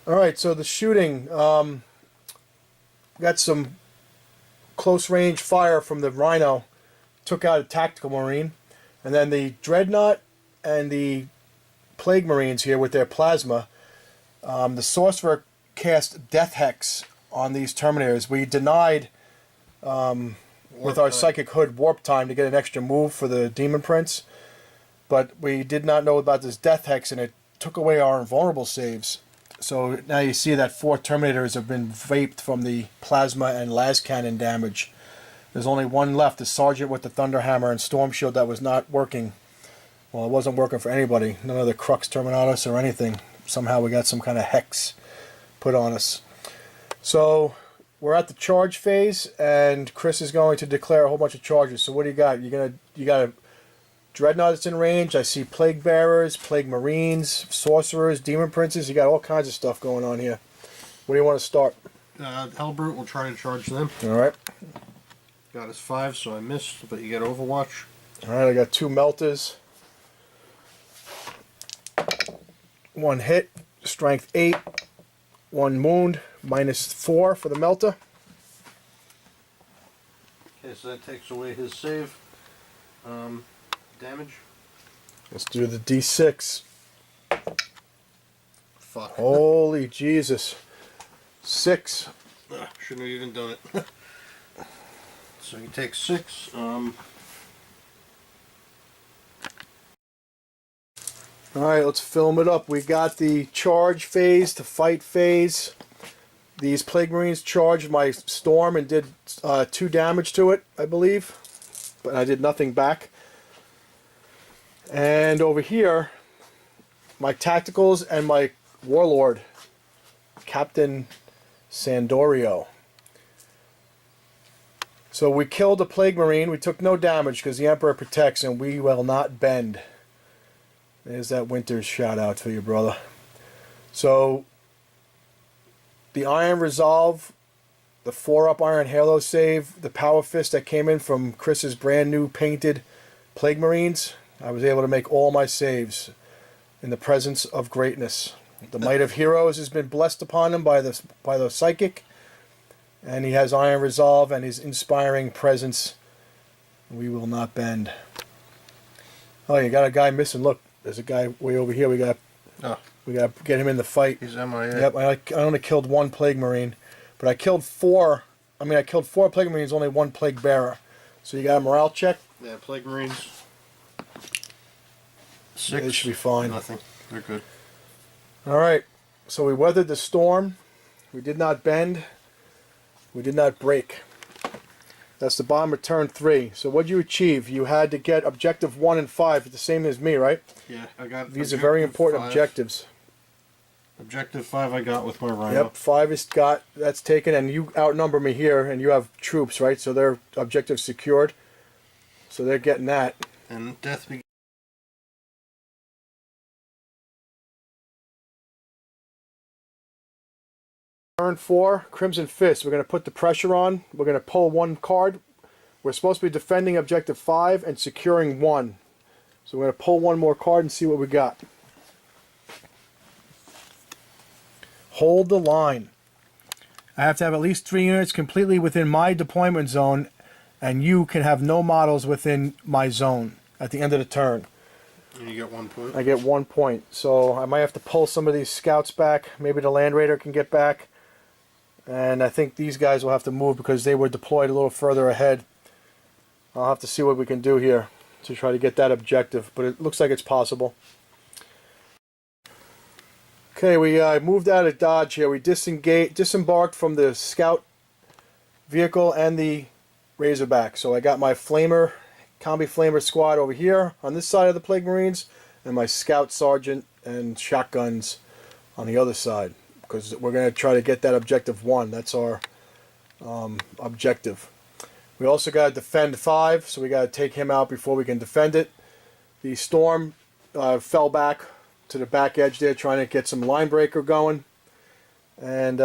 Alright, so the shooting, got some close range fire from the Rhino, took out a Tactical Marine, and then the Dreadnought and the Plague Marines here with their Plasma, the Sorcerer cast Death Hex on these Terminators. We denied, with our Psychic Hood, Warp Time to get an extra move for the Demon Prince, but we did not know about this Death Hex, and it took away our invulnerable saves. So now you see that 4 Terminators have been vaped from the Plasma and Las Cannon damage. There's only one left, the Sergeant with the Thunder Hammer and Storm Shield that was not working. Well, it wasn't working for anybody. None of the Crux Terminatus or anything. Somehow we got some kind of hex put on us. So we're at the charge phase, and Chris is going to declare a whole bunch of charges. So what do you got? You got a Dreadnought that's in range. I see Plague Bearers, Plague Marines, Sorcerers, Demon Princes. You got all kinds of stuff going on here. Where do you want to start? Hellbrute will try to charge them. Alright. Got his 5, so I missed, but you get Overwatch. Alright, I got 2 Meltas. 1 hit, Strength 8. 1 wound, -4 for the Melta. Okay, so that takes away his save. Damage. Let's do the D6. Fuck. Holy Jesus. 6. Shouldn't have even done it. So you take 6. Alright, let's film it up. We got the charge phase to fight phase. These Plague Marines charged my Storm and did 2 damage to it, I believe. But I did nothing back. And over here, my Tacticals and my Warlord, Captain Sandorio. So we killed a Plague Marine. We took no damage because the Emperor protects and we will not bend. There's that Winters shout out for you, brother. So the Iron Resolve, the 4-up Iron Halo save, the Power Fist that came in from Chris's brand new painted Plague Marines, I was able to make all my saves in the presence of greatness. The Might of Heroes has been blessed upon him by the Psychic, and he has Iron Resolve and his inspiring presence. We will not bend. Oh, you got a guy missing. Look, there's a guy way over here. We got to get him in the fight. He's MIA. Yep, I only killed 1 Plague Marine, but I killed 4. I killed 4 Plague Marines, only 1 Plague Bearer. So you got a morale check? Yeah, Plague Marines. 6. Yeah, they should be fine. Nothing. They're good. Alright, so we weathered the storm. We did not bend. We did not break. That's the bottom of turn 3. So what did you achieve? You had to get objective 1 and 5, the same as me, right? Yeah, I got. These are very important 5. objectives. Objective 5 I got with my Rhino. Yep, 5 is that's taken, and you outnumber me here, and you have troops, right? So their objectives secured. So they're getting that. And death begins. Turn 4, Crimson Fist. We're going to put the pressure on. We're going to pull 1 card. We're supposed to be defending objective 5 and securing 1. So we're going to pull 1 more card and see what we got. Hold the line. I have to have at least 3 units completely within my deployment zone, and you can have no models within my zone at the end of the turn. And you get 1 point. I get 1 point. So I might have to pull some of these scouts back. Maybe the Land Raider can get back. And I think these guys will have to move because they were deployed a little further ahead. I'll have to see what we can do here to try to get that objective, but it looks like it's possible. Okay, we moved out of Dodge here. We disembarked from the scout vehicle and the Razorback. So I got my Combi Flamer squad over here on this side of the Plague Marines, and my Scout Sergeant and shotguns on the other side. Because we're going to try to get that objective 1. That's our objective. We also got to defend 5, so we got to take him out before we can defend it. The Storm fell back to the back edge there, trying to get some line breaker going. And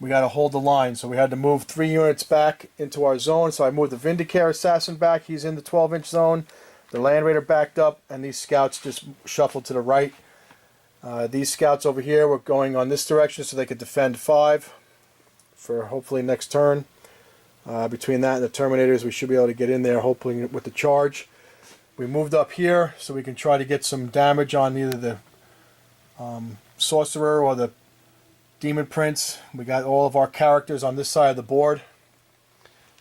we got to hold the line, so we had to move 3 units back into our zone. So I moved the Vindicare Assassin back. He's in the 12-inch zone. The Land Raider backed up, and these scouts just shuffled to the right. These scouts over here were going on this direction so they could defend 5 for hopefully next turn. Between that and the Terminators, we should be able to get in there hopefully with the charge. We moved up here so we can try to get some damage on either the Sorcerer or the Demon Prince. We got all of our characters on this side of the board.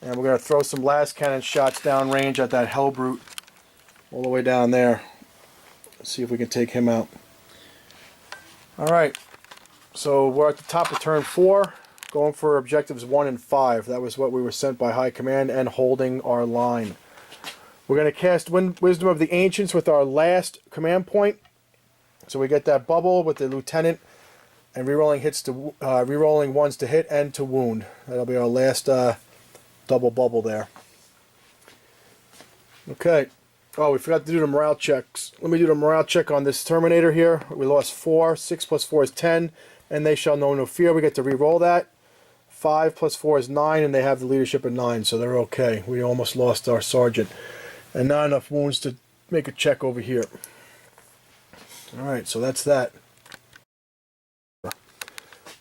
And we're going to throw some last cannon shots down range at that Hellbrute all the way down there. Let's see if we can take him out. Alright, so we're at the top of turn 4, going for objectives 1 and 5. That was what we were sent by High Command, and holding our line. We're going to cast Wisdom of the Ancients with our last command point. So we get that bubble with the Lieutenant, and rerolling 1s to hit and to wound. That'll be our last double bubble there. Okay. Oh, we forgot to do the morale checks. Let me do the morale check on this Terminator here. We lost 4. 6 plus 4 is 10. And they shall know no fear. We get to re-roll that. 5 plus 4 is 9. And they have the leadership at 9. So they're okay. We almost lost our sergeant. And not enough wounds to make a check over here. Alright, so that's that.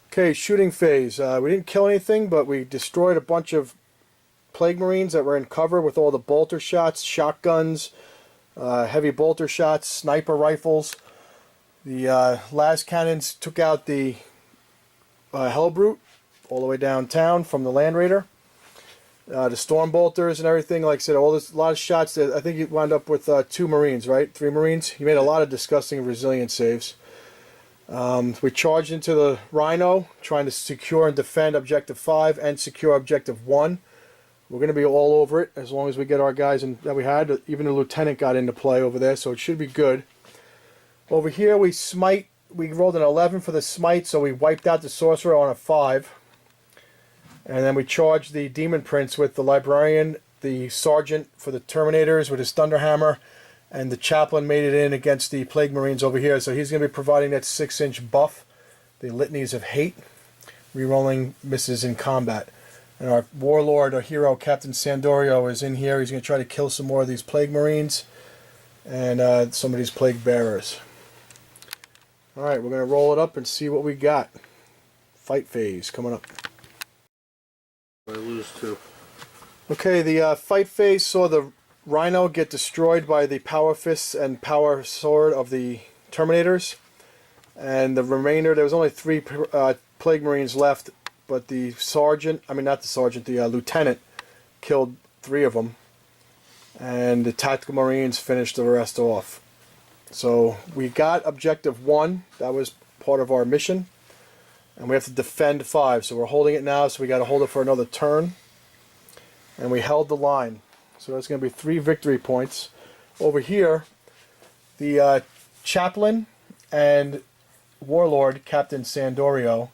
Okay, shooting phase. We didn't kill anything, but we destroyed a bunch of Plague Marines that were in cover with all the bolter shots, shotguns, heavy bolter shots, sniper rifles. The las cannons took out the Hellbrute all the way downtown from the Land Raider. The storm bolters and everything, like I said, a lot of shots. I think you wound up with 2 Marines, right? 3 Marines. You made a lot of disgusting resilient saves. We charged into the Rhino, trying to secure and defend Objective 5 and secure Objective 1. We're going to be all over it as long as we get our guys in, that we had. Even the Lieutenant got into play over there, so it should be good. Over here we smite. We rolled an 11 for the smite, so we wiped out the Sorcerer on a 5. And then we charged the Demon Prince with the Librarian, the Sergeant for the Terminators with his Thunderhammer, and the Chaplain made it in against the Plague Marines over here. So he's going to be providing that 6-inch buff, the Litanies of Hate, rerolling misses in combat. And our Warlord, our hero, Captain Sandorio, is in here. He's going to try to kill some more of these Plague Marines and some of these Plague Bearers. Alright, we're going to roll it up and see what we got. Fight phase coming up. I lose two. Okay, the fight phase saw the Rhino get destroyed by the Power Fists and Power Sword of the Terminators. And the remainder, there was only 3 Plague Marines left, but the Sergeant, I mean not the Sergeant, the Lieutenant killed 3 of them. And the Tactical Marines finished the rest off. So we got Objective 1, that was part of our mission. And we have to defend 5, so we're holding it now, so we got to hold it for another turn. And we held the line. So that's going to be 3 victory points. Over here, the Chaplain and Warlord, Captain Sandorio,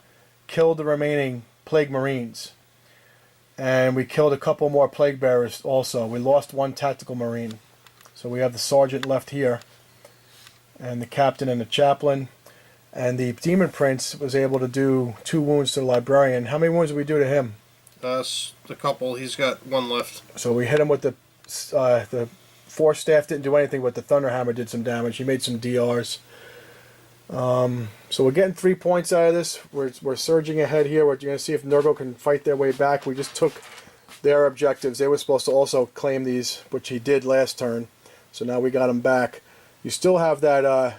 killed the remaining Plague Marines. And we killed a couple more Plague Bearers also. We lost 1 Tactical Marine. So we have the Sergeant left here, and the Captain and the Chaplain. And the Demon Prince was able to do 2 wounds to the Librarian. How many wounds did we do to him? A couple. He's got 1 left. So we hit him with the Force Staff didn't do anything, but the Thunderhammer did some damage. He made some DRs. So we're getting 3 points out of this. We're surging ahead here. We're going to see if Nurgle can fight their way back. We just took their objectives. They were supposed to also claim these, which he did last turn. So now we got him back. You still have that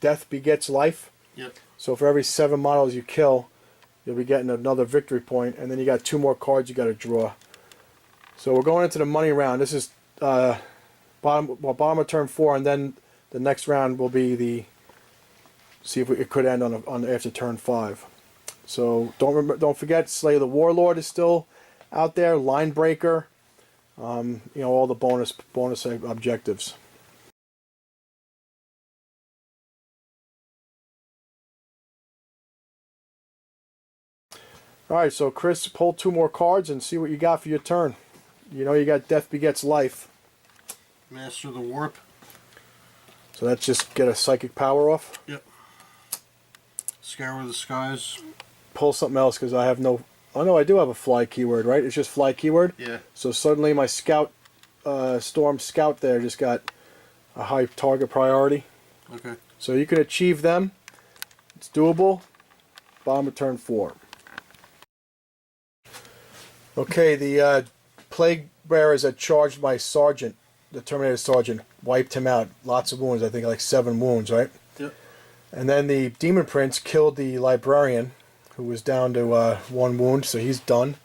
Death Begets Life. Yep. So for every 7 models you kill, you'll be getting another victory point, and then you got 2 more cards you got to draw. So we're going into the money round. This is bottom of turn 4, and then the next round will be the see if it could end on after turn 5. So don't forget, Slay the Warlord is still out there. Line Breaker, you know, all the bonus objectives. Alright, so Chris, pull 2 more cards and see what you got for your turn. You know you got Death Begets Life. Master the Warp. So that's just get a psychic power off. Yep. Scour the Skies. Pull something else because I have no... Oh no, I do have a fly keyword, right? It's just fly keyword? Yeah. So suddenly my Scout, Storm Scout there just got a high target priority. Okay. So you can achieve them. It's doable. Bottom of turn 4. Okay, the Plague Bearers that charged my Sergeant, the Terminator Sergeant, wiped him out. Lots of wounds, I think like 7 wounds, right? Yep. And then the Demon Prince killed the Librarian, who was down to 1 wound, so he's done.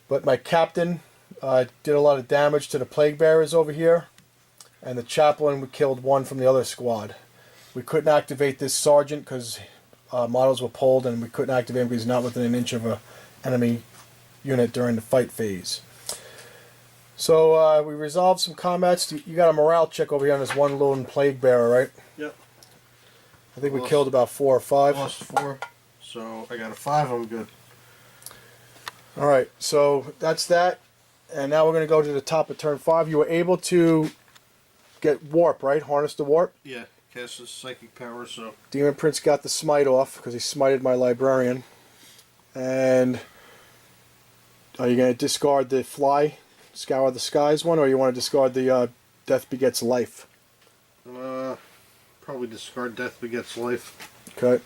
But my Captain did a lot of damage to the Plague Bearers over here, and the Chaplain killed 1 from the other squad. We couldn't activate this Sergeant because models were pulled, and we couldn't activate him because he's not within an inch of an enemy unit during the fight phase. So we resolved some combats. You got a morale check over here on this 1 lone Plague Bearer, right? Yep. I think we killed about 4 or 5. Lost 4, so I got a 5. I'm good. Alright, so that's that. And now we're going to go to the top of turn 5. You were able to get Warp, right? Harness the Warp? Yeah, cast his psychic power, so... Demon Prince got the smite off because he smited my Librarian. And are you going to discard the Fly, Scour the Skies one, or you want to discard the Death Begets Life? Probably discard Death Begets Life. Okay.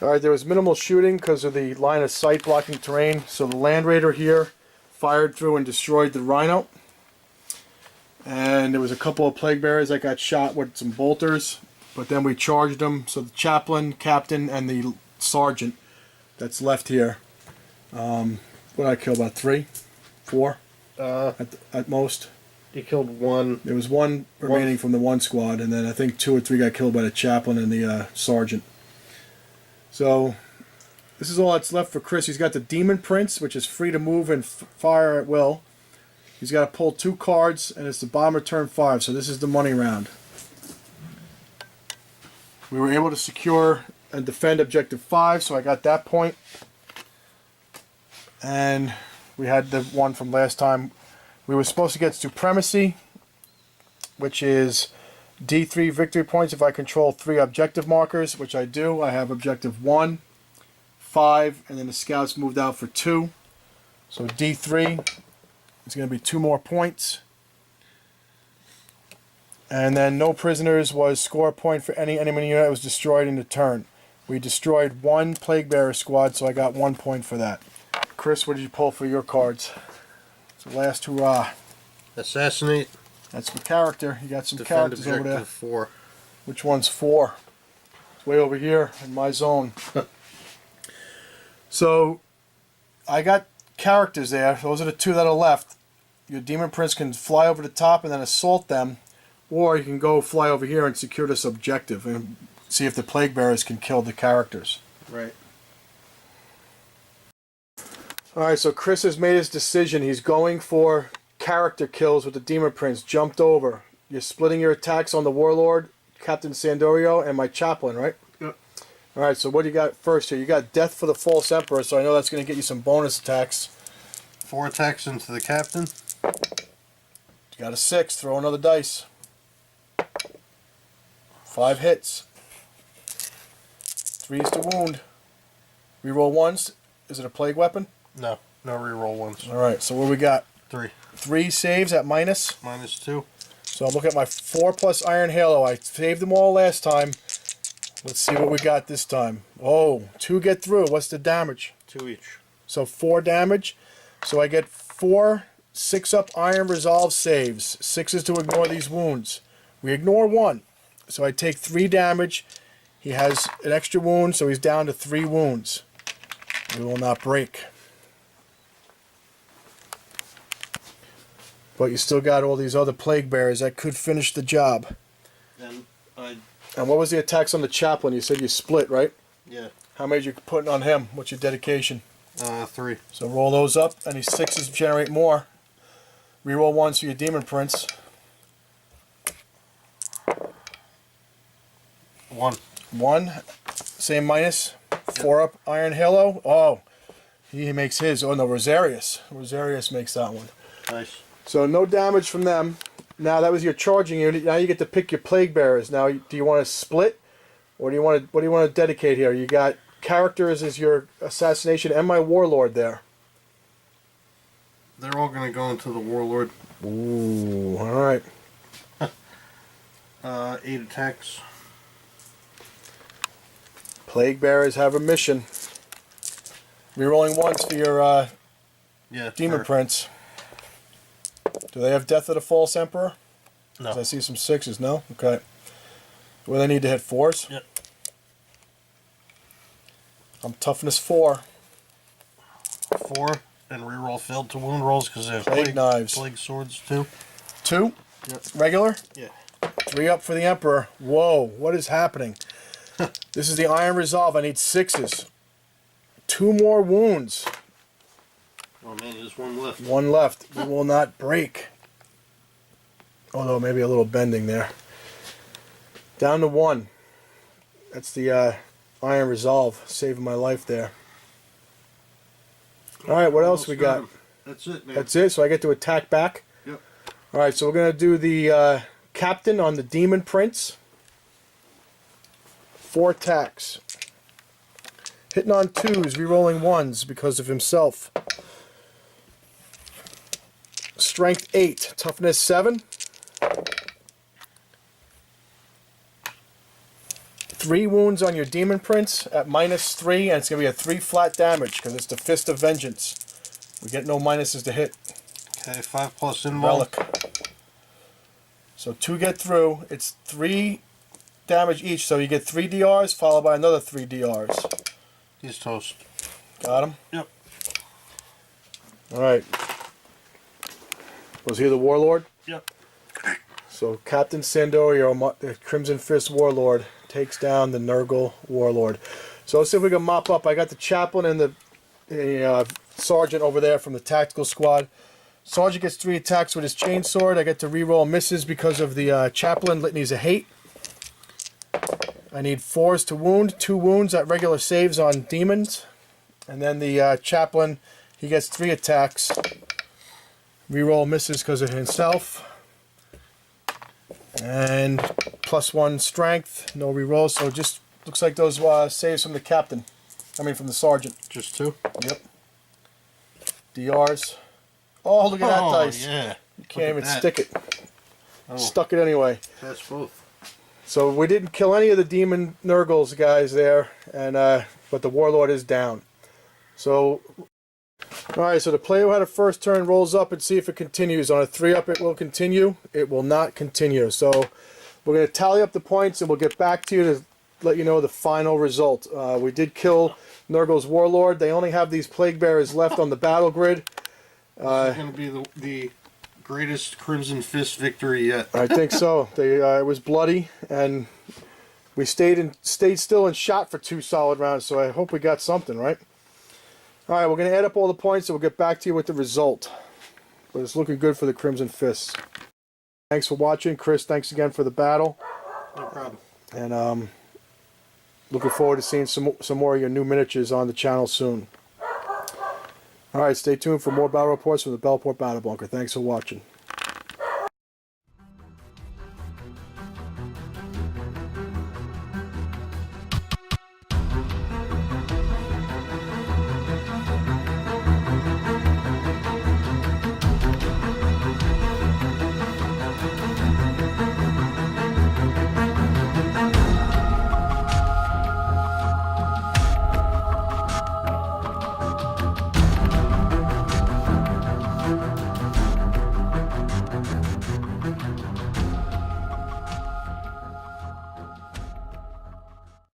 Alright, there was minimal shooting because of the line of sight blocking terrain. So the Land Raider here fired through and destroyed the Rhino. And there was a couple of Plague Bearers that got shot with some bolters. But then we charged them. So the Chaplain, Captain, and the Sergeant that's left here. What did I kill? About 3? 4? At most. You killed 1. There was 1 remaining from the 1 squad. And then I think 2 or 3 got killed by the Chaplain and the Sergeant. So, this is all that's left for Chris. He's got the Demon Prince, which is free to move and fire at will. He's got to pull 2 cards, and it's the bomber turn 5, so this is the money round. We were able to secure and defend objective 5, so I got that point. And we had the one from last time. We were supposed to get supremacy, which is D3 victory points if I control 3 objective markers, which I do. I have objective 1, 5, and then the scouts moved out for 2. So D3 is going to be 2 more points. And then no prisoners was score a point for any enemy unit that was destroyed in the turn. We destroyed 1 Plague Bearer squad, so I got 1 point for that. Chris, what did you pull for your cards? It's the last hurrah. Assassinate. That's the character. You got some Defend characters over there. objective 4. Which one's 4? It's way over here in my zone. So, I got characters there. Those are the 2 that are left. Your Demon Prince can fly over the top and then assault them. Or you can go fly over here and secure this objective and see if the Plague Bearers can kill the characters. Right. Alright, so Chris has made his decision. He's going for character kills with the Demon Prince. Jumped over. You're splitting your attacks on the Warlord, Captain Sandorio, and my Chaplain, right? Yep. Alright, so what do you got first here? You got Death for the False Emperor, so I know that's going to get you some bonus attacks. 4 attacks into the Captain. You got a 6. Throw another dice. 5 hits. 3 is to wound. Reroll 1s. Is it a plague weapon? No. No reroll 1s. Alright, so what do we got? 3. 3 saves at minus. -2. So I'm looking at my 4 plus Iron Halo. I saved them all last time. Let's see what we got this time. Oh, 2 get through. What's the damage? 2 each. So 4 damage. So I get 4 6-up Iron Resolve saves. 6 is to ignore these wounds. We ignore 1. So I take 3 damage. He has an extra wound, so he's down to 3 wounds. We will not break. But you still got all these other Plague Bearers that could finish the job. And what was the attacks on the Chaplain? You said you split, right? Yeah. How many are you putting on him? What's your dedication? 3. So roll those up. Any 6s generate more. Reroll 1s for your Demon Prince. 1. 1. Same minus. 4 up Iron Halo. Oh, he makes his. Oh no, Rosarius. Rosarius makes that one. Nice. So no damage from them. Now that was your charging unit. Now you get to pick your Plague Bearers. Now do you want to split, or do you want to? What do you want to dedicate here? You got characters as your assassination and my Warlord there. They're all going to go into the Warlord. Ooh, all right. 8 attacks. Plague Bearers have a mission. Rerolling 1s for your Demon Prince. Do they have Death of the False Emperor? No. 'Cause I see some 6s, no? Okay. Well, they need to hit 4s? Yep. I'm toughness 4. 4, and reroll failed to wound rolls because they have Plague knives. Plague swords too. 2? Yep. Regular? Yeah. 3 up for the Emperor. Whoa, what is happening? This is the Iron Resolve. I need 6s. 2 more wounds. Oh man, there's 1 left. 1 left. We will not break. Although maybe a little bending there. Down to 1. That's the Iron Resolve. Saving my life there. Alright, what else we got? That's it, man. That's it? So I get to attack back? Yep. Alright, so we're going to do the Captain on the Demon Prince. 4 attacks. Hitting on 2s, rerolling 1s because of himself. Strength 8, toughness 7. 3 wounds on your Demon Prince at -3, and it's going to be a 3 flat damage because it's the Fist of Vengeance. We get no minuses to hit. Okay, 5 plus invul. Relic. So 2 get through. It's 3 damage each, so you get 3 DRs followed by another 3 DRs. He's toast. Got him? Yep. Alright. Was he the Warlord? Yep. So Captain Sandorio, the Crimson Fist Warlord, takes down the Nurgle Warlord. So let's see if we can mop up. I got the Chaplain and the Sergeant over there from the Tactical Squad. Sergeant gets 3 attacks with his chainsword. I get to reroll misses because of the chaplain, Litanies of Hate. I need 4s to wound, 2 wounds at regular saves on demons. And then the chaplain, he gets 3 attacks. Reroll misses because of himself. And +1 strength, no reroll. So just looks like those saves from the captain. I mean from the sergeant. Just 2? Yep. DRs. Oh, look at that dice. Yeah. You can't even that. stick it. Oh. Stuck it anyway. That's both. So we didn't kill any of the demon Nurgles guys there, and but the warlord is down. So, all right. So the player who had a first turn rolls up and see if it continues. On a 3-up, it will continue. It will not continue. So we're going to tally up the points, and we'll get back to you to let you know the final result. We did kill Nurgle's warlord. They only have these plague bearers left on the battle grid. This is going to be the greatest Crimson Fist victory yet. I think so. It was bloody, and we stayed still and shot for 2 solid rounds. So I hope we got something right. All right, we're going to add up all the points, and we'll get back to you with the result. But it's looking good for the Crimson Fists. Thanks for watching, Chris. Thanks again for the battle. No problem. And looking forward to seeing some more of your new miniatures on the channel soon. All right, stay tuned for more battle reports from the Bellport Battle Bunker. Thanks for watching.